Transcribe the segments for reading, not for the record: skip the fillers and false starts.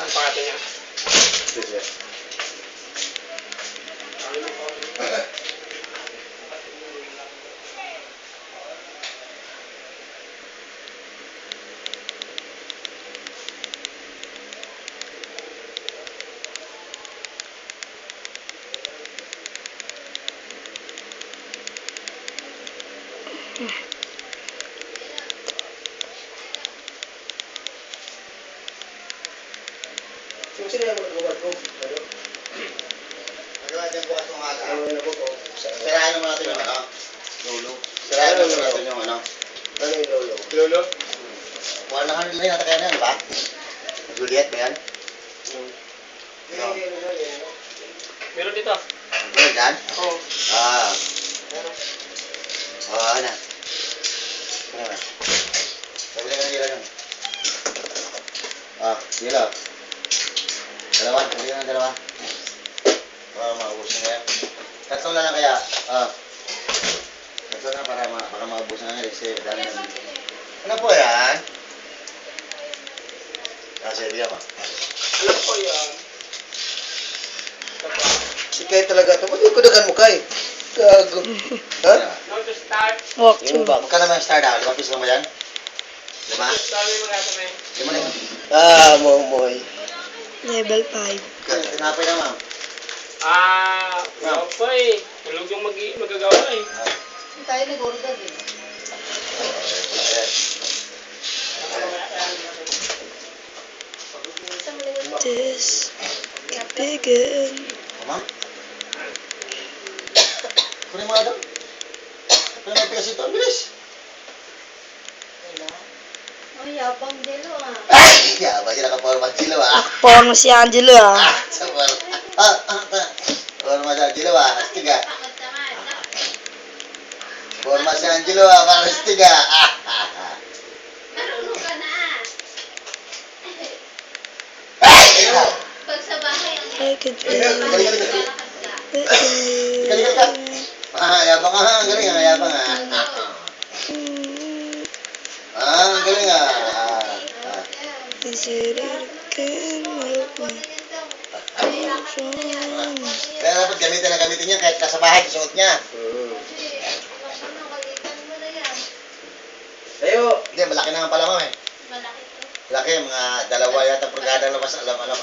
Ang pangalan niya. Sige. Sino yung mag-uwad ko? Ano? Magawa din bukas umaga. Ano na po ko? Sirahan naman natin yung ano? Lolo. Sirahan naman natin yung ano? Ano yung lolo? Lolo? Kuha na kanila yung natakaya na yan, ba? Juliet ba yan? No. Meron dito. Meron dyan? Oo. Ano? Ano na? Sabi na kanila yun. Dila. Dalawa, sabi na dalawa. Para maubos na yan. Tatlo na lang kaya. Tatlo na para maubos na nga. Ano po yan? Kasi bigyan mo. Alam ko yan. Si Kay talaga ito. Magkudagan mo, Kay. Gago. Ha? Now to start. Walk to. Magkano naman yung star daw? 5 piso mo yan? 5? Now to start mo natin eh. 5 na yun. Momoy. Level 5. Tinapay na, ma'am. Wala pa eh. Tulog yung magagawa eh. Tayo nag-order eh. This begin. Ma'am? Kunin mo nga daw. Kunin mo pikas ito. Bilis. Ay, yabang delo ah. Ay! Kaya ba sila ka-format sila ba? Porno si Angelo ah. Sabar. Format si Angelo ba? Astig ah. Takot naman. Format si Angelo ah. Parang astig ah. Marunong ka na. Ay! Pag sa bahay, ang I could feel Galing ka. it. Galing ka. Yabang ah. Ang galing ah. Yabang ah. Ang galing ah. Is it again? Kaya dapat gamitin niya kahit nasa bahay, suot niya. Tayo. Hindi, malaki naman pala mo eh. Malaki to. Laki, mga dalawa yata progada labas, alam. Oh,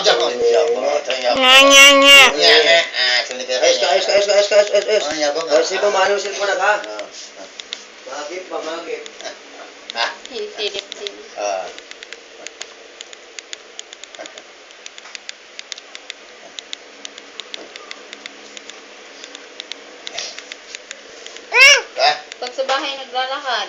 Jabo. Nga nga nga. Ayos ka. Oh, yabang Ayos ito, maano siya mo na ka. Magip. Silip. Pag sa bahay naglalakad.